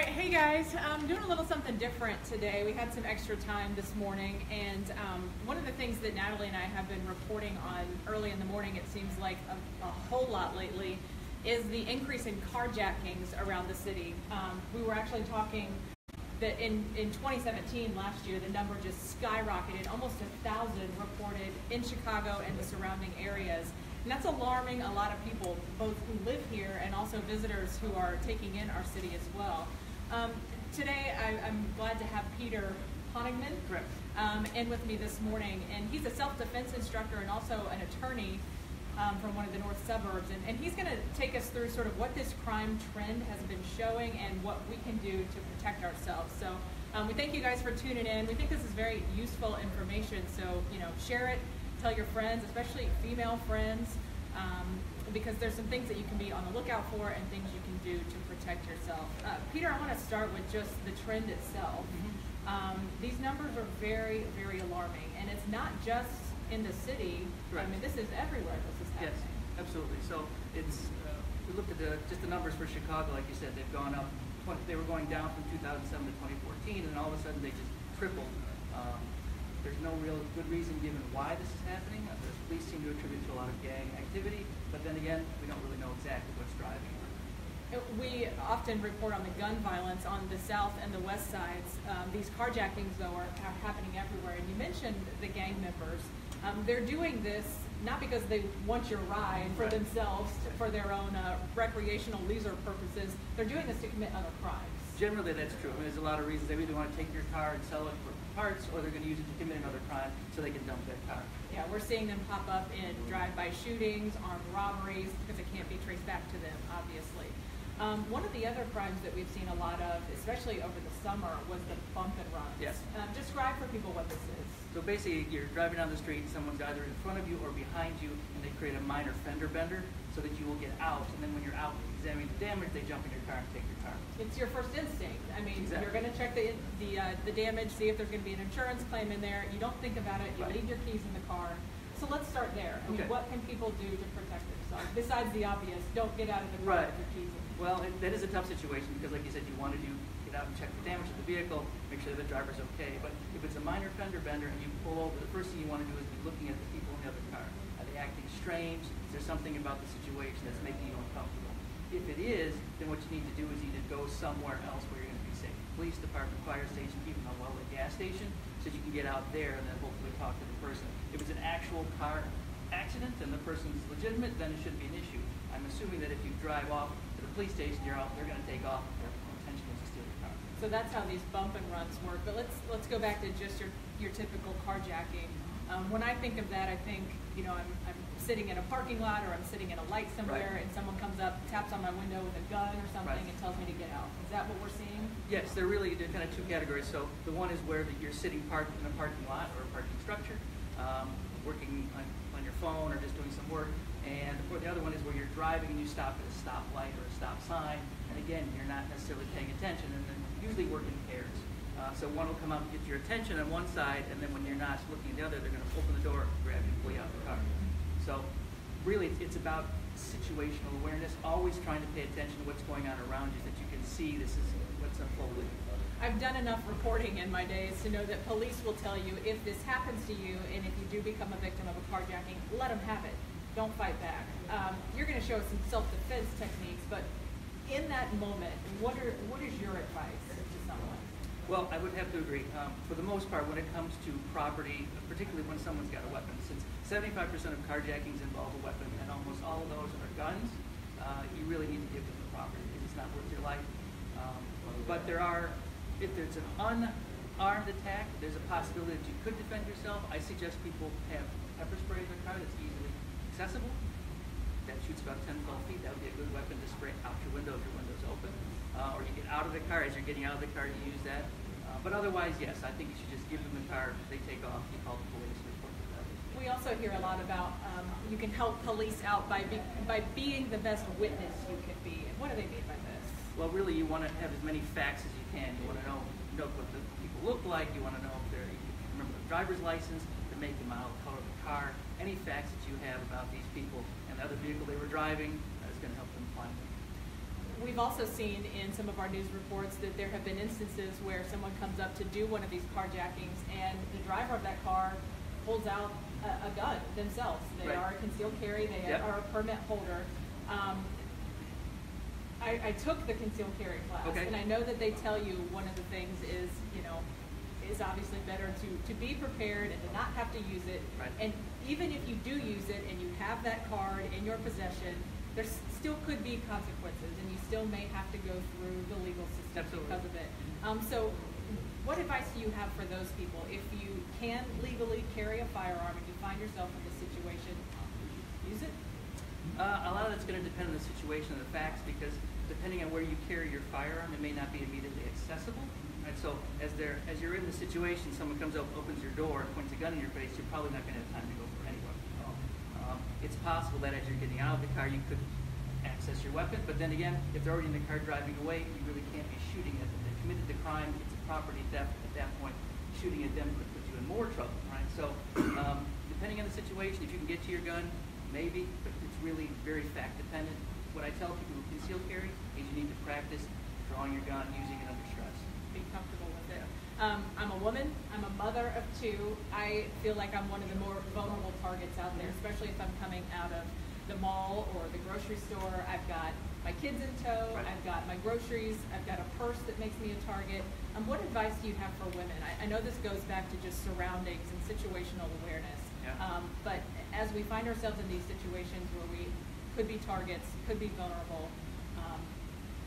right, hey guys, I'm doing a little something different today. We had some extra time this morning, and one of the things that Natalie and I have been reporting on early in the morning, it seems like a whole lot lately, is the increase in carjackings around the city. We were actually talking that in 2017, last year, the number just skyrocketed, almost 1,000 reported in Chicago and the surrounding areas. And that's alarming a lot of people, both who live here and also visitors who are taking in our city as well. Today, I'm glad to have Peter Honigman in with me this morning. And he's a self-defense instructor and also an attorney from one of the north suburbs. And he's going to take us through sort of what this crime trend has been showing and what we can do to protect ourselves. So we thank you guys for tuning in. We think this is very useful information. So, share it. Tell your friends, especially female friends, because there's some things that you can be on the lookout for and things you can do to protect yourself. Peter, I want to start with just the trend itself. These numbers are very, very alarming, and it's not just in the city. Correct. I mean, this is everywhere this is happening. Yes, absolutely. So it's we looked at just the numbers for Chicago, like you said, they've gone up. They were going down from 2007 to 2014, and all of a sudden they just tripled. There's no real good reason given why this is happening. The police seem to attribute it to a lot of gang activity, but then again, we don't really know exactly what's driving it. We often report on the gun violence on the south and the west sides. These carjackings, though, are happening everywhere. And you mentioned the gang members. They're doing this not because they want your ride for themselves, for their own recreational leisure purposes. They're doing this to commit other crimes. Generally, that's true. I mean, there's a lot of reasons. They either want to take your car and sell it for parts, or they're going to use it to commit another crime so they can dump that car. Yeah, we're seeing them pop up in drive-by shootings, armed robberies, because it can't be traced back to them, obviously. One of the other crimes that we've seen a lot of, especially over the summer, was the bump and runs. Yes. Describe for people what this is. So basically, you're driving down the street, someone's either in front of you or behind you, and they create a minor fender bender so that you will get out, and then when you're out examining the damage, they jump in your car and take your car. It's your first instinct. I mean, Exactly. You're going to check the damage, see if there's going to be an insurance claim in there. You don't think about it. You leave your keys in the car. So let's start there. I mean, what can people do to protect themselves? Besides the obvious, don't get out of the car with your keys in. Well, that is a tough situation because, like you said, you want to get out and check the damage of the vehicle, make sure the driver's okay. But if it's a minor fender bender and you pull over, the first thing you want to do is be looking at the people in the other car. Are they acting strange? Is there something about the situation that's making you uncomfortable? If it is, then what you need to do is either go somewhere else where you're going to be safe. Police department, fire station, even a well-lit gas station, so you can get out there and then hopefully talk to the person. If it's an actual car accident and the person's legitimate, then it shouldn't be an issue. I'm assuming that if you drive off to the police station, they're going to take off. Their intention is to steal your car. So that's how these bump and runs work. But let's go back to just your typical carjacking. When I think of that, I think, I'm sitting in a parking lot or I'm sitting in a light somewhere and someone comes up, taps on my window with a gun or something and tells me to get out. Is that what we're seeing? Yes, they're kind of two categories. So the one is where you're sitting parked in a parking lot or a parking structure, working on your phone or just doing some work. And the other one is where you're driving and you stop at a stoplight or a stop sign. And again, you're not necessarily paying attention and then usually work in pairs. So one will come up and get your attention on one side, and then when you're not looking at the other, they're going to open the door, grab you, pull you out of the car. So really, it's about situational awareness, always trying to pay attention to what's going on around you, that you can see this is what's unfolding. I've done enough reporting in my days to know that police will tell you if this happens to you, and if you do become a victim of a carjacking, let them have it. Don't fight back. You're going to show us some self-defense techniques, but in that moment, what is your advice to someone? Well, I would have to agree. For the most part, when it comes to property, particularly when someone's got a weapon, since 75% of carjackings involve a weapon, and almost all of those are guns, you really need to give them the property because it's not worth your life. But if there's an unarmed attack, there's a possibility that you could defend yourself. I suggest people have pepper spray in their car that's easily accessible. That shoots about 10, 12 feet. That would be a good weapon to spray out your window if your window's open. Or you get out of the car, as you're getting out of the car, you use that. But otherwise, yes, I think you should just give them the car. They take off, you call the police, report to them. We also hear a lot about you can help police out by being the best witness you can be. And what do they mean by this? Well, really, you want to have as many facts as you can. You want to know what the people look like. You want to know if you remember the driver's license, the make and model, color of the car, any facts that you have about these people and the other vehicle they were driving is going to help them find them. we've also seen in some of our news reports that there have been instances where someone comes up to do one of these carjackings and the driver of that car pulls out a gun themselves. They Right. are a concealed carry, they Yep. are a permit holder. I took the concealed carry class, Okay. and I know that they tell you one of the things is, is obviously better to be prepared and to not have to use it. Right. And even if you do use it and you have that card in your possession, there still could be consequences, and you still may have to go through the legal system Absolutely. because of it. So what advice do you have for those people? If you can legally carry a firearm and you find yourself in this situation, use it? A lot of that's going to depend on the situation and the facts, because depending on where you carry your firearm, it may not be immediately accessible. Right? So as you're in the situation, someone comes up, opens your door, and points a gun in your face, you're probably not going to have time to go for anywhere. It's possible that as you're getting out of the car, you could access your weapon, but then again, if they're already in the car driving away, you really can't be shooting at them. They've committed the crime, it's a property theft. At that point, shooting at them could put you in more trouble, right? So depending on the situation, if you can get to your gun, maybe, but it's really very fact dependent. What I tell people who conceal carry is you need to practice drawing your gun, using it under stress. Be comfortable with it. I'm a woman, I'm a mother of two. I feel like I'm one of the more vulnerable targets out there, especially if I'm coming out of the mall or the grocery store. I've got my kids in tow, Right. I've got my groceries, I've got a purse that makes me a target. What advice do you have for women? I know this goes back to just surroundings and situational awareness, Yeah. but as we find ourselves in these situations where we could be targets, could be vulnerable,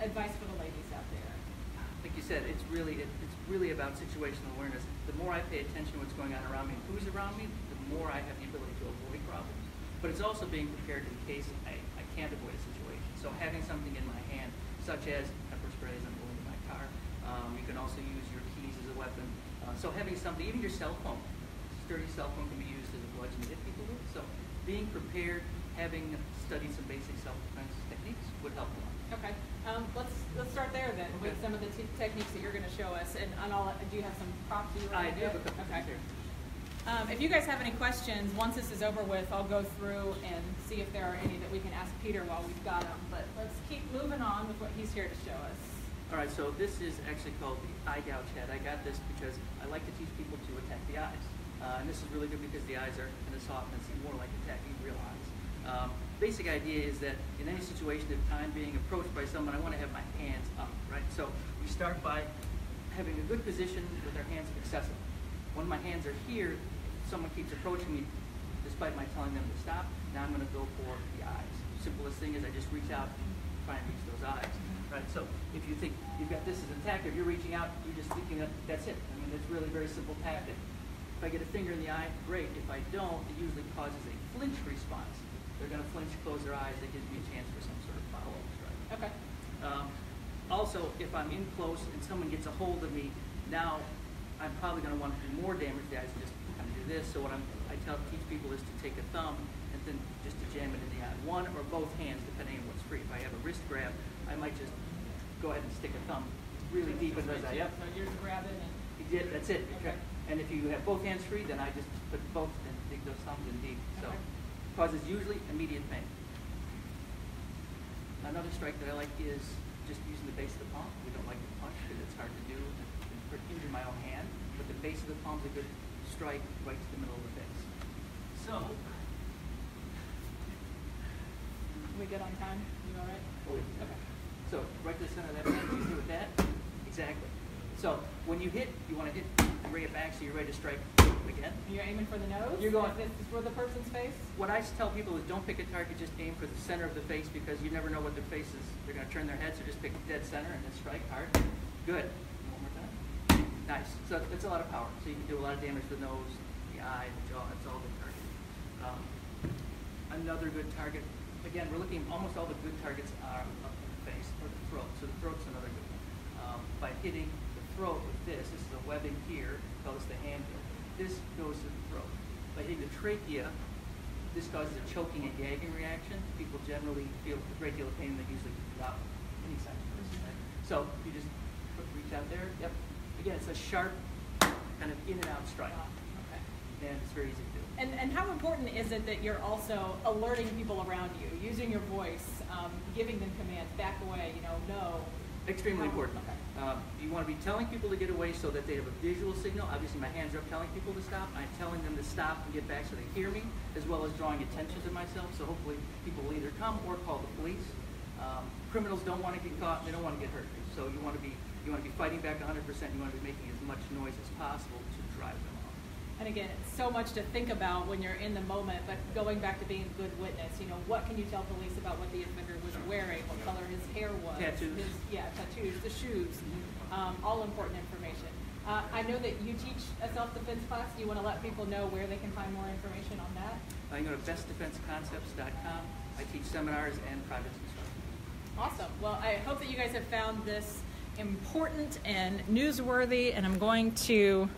advice for the ladies out there. Like you said, it's really about situational awareness. The more I pay attention to what's going on around me and who's around me, the more I have the ability to avoid problems. But it's also being prepared in case I can't avoid a situation. So having something in my hand, such as pepper spray as I'm going to my car. You can also use your keys as a weapon. So having something, even your cell phone, sturdy cell phone can be used as a bludgeon to hit people with. So being prepared, having studied some basic self-defense techniques would help a lot. Okay, let's start there then with Okay. some of the techniques that you're going to show us. And do you have some props you I want do to have a couple Okay. things here. If you guys have any questions, once this is over with, I'll go through and see if there are any that we can ask Peter while we've got them. But let's keep moving on with what he's here to show us. All right, so this is actually called the eye gouge head. I got this because I like to teach people to attack the eyes. And this is really good because the eyes are kind of soft and seem more like attacking real eyes. Basic idea is that in any situation, if I'm being approached by someone, I want to have my hands up, right? So we start by having a good position with our hands accessible. When my hands are here, someone keeps approaching me, despite my telling them to stop, now I'm going to go for the eyes. Simplest thing is I just reach out and try and reach those eyes, right? So if you think you've got this as an attack, if you're reaching out, you're just thinking that that's it. I mean, it's really very simple tactic. If I get a finger in the eye, great. If I don't, it usually causes a flinch response. They're going to flinch, close their eyes. That gives me a chance for some sort of follow-up strike. Okay. Also, if I'm in close and someone gets a hold of me, now I'm probably going to want to do more damage to the eyes and just kind of do this. So what I teach people is to take a thumb and then just to jam it in the eye. One or both hands, depending on what's free. If I have a wrist grab, I might just go ahead and stick a thumb really deep into his eye. Yep. So you're just grabbing and... That's it. Okay. And if you have both hands free, then I just put both and dig those thumbs in deep. So Okay. causes usually immediate pain. Another strike that I like is just using the base of the palm. We don't like to punch because it's hard to do and injure my own hand. But the base of the palm is a good strike right to the middle of the face. So, We good on time? You all right? Okay. So right to the center of that hand, you do with that. Exactly. So when you hit, you want to hit, bring it back so you're ready to strike again. You're aiming for the nose? You're going- This is for the person's face? What I tell people is don't pick a target, just aim for the center of the face because you never know what their face is. They're going to turn their head, so just pick dead center and then strike hard. Good. One more time. Nice. So that's a lot of power. So you can do a lot of damage to the nose, the eye, the jaw. It's all good target. Another good target. Again, we're looking, almost all the good targets are up in the face or the throat. So the throat's another good one. By hitting the throat with this is the webbing here, call this the hand here. This goes to the throat. By hitting the trachea, this causes a choking and gagging reaction. People generally feel a great deal of pain. They usually without any sign of this. Right? So you just reach out there. Yep. Again, it's a sharp kind of in and out strike. Okay. and it's very easy to do. And how important is it that you're also alerting people around you, using your voice, giving them commands, back away, no. Extremely important. Okay. You want to be telling people to get away so that they have a visual signal. Obviously, my hands are up telling people to stop. I'm telling them to stop and get back so they hear me, as well as drawing attention to myself. So hopefully people will either come or call the police. Criminals don't want to get caught. They don't want to get hurt. So you want to be fighting back 100%. You want to be making as much noise as possible to drive them off. And again, it's so much to think about when you're in the moment, but going back to being a good witness, what can you tell police about what the offender was wearing, what color his hair was, tattoos, tattoos, the shoes, all important information. I know that you teach a self-defense class. Do you want to let people know where they can find more information on that? You can go to bestdefenseconcepts.com. I teach seminars and private instruction. Awesome. Well, I hope that you guys have found this important and newsworthy, and I'm going to,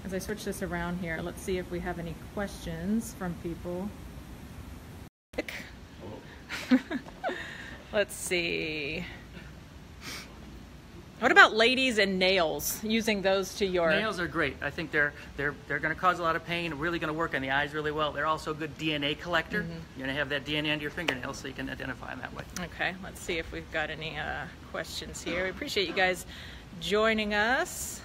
as I switch this around here, let's see if we have any questions from people. Let's see. What about ladies and nails? Using those to your... Nails are great. I think they're going to cause a lot of pain, really going to work on the eyes really well. They're also a good DNA collector. You're going to have that DNA under your fingernails so you can identify them that way. Okay, let's see if we've got any questions here. We appreciate you guys joining us.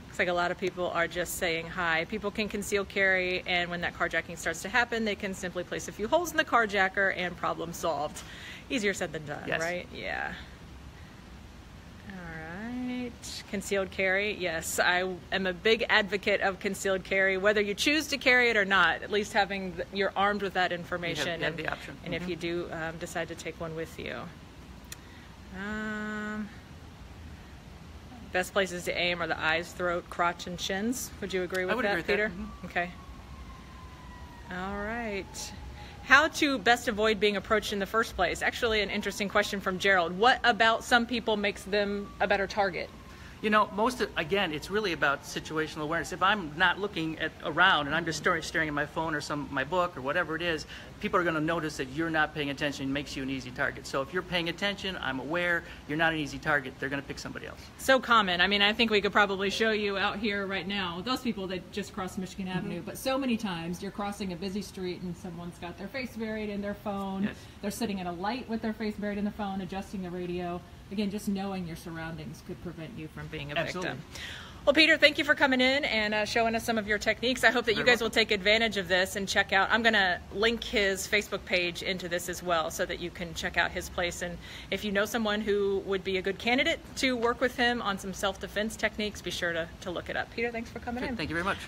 Looks like a lot of people are just saying hi. People can conceal carry, and when that carjacking starts to happen, they can simply place a few holes in the carjacker and problem solved. Easier said than done, yes. Right? Yeah. Concealed carry, yes, I am a big advocate of concealed carry, whether you choose to carry it or not. At least you're armed with that information, you have the option. And if you do decide to take one with you. Best places to aim are the eyes, throat, crotch, and shins. Would you agree with that, Peter? Okay. All right. How to best avoid being approached in the first place? Actually, an interesting question from Gerald. What about some people makes them a better target? Again, it's really about situational awareness. If I'm not looking around and I'm just staring at my phone or my book or whatever it is, people are going to notice that you're not paying attention. It makes you an easy target. So if you're paying attention, I'm aware, you're not an easy target, they're going to pick somebody else. So common. I mean, I think we could probably show you out here right now, those people that just crossed Michigan Avenue, but so many times you're crossing a busy street and someone's got their face buried in their phone. Yes. They're sitting at a light with their face buried in the phone, adjusting the radio. Again, just knowing your surroundings could prevent you from being a victim. Well, Peter, thank you for coming in and showing us some of your techniques. I hope that you guys will take advantage of this and check out. I'm going to link his Facebook page into this as well so that you can check out his place. And if you know someone who would be a good candidate to work with him on some self-defense techniques, be sure to look it up. Peter, thanks for coming in. Thank you very much.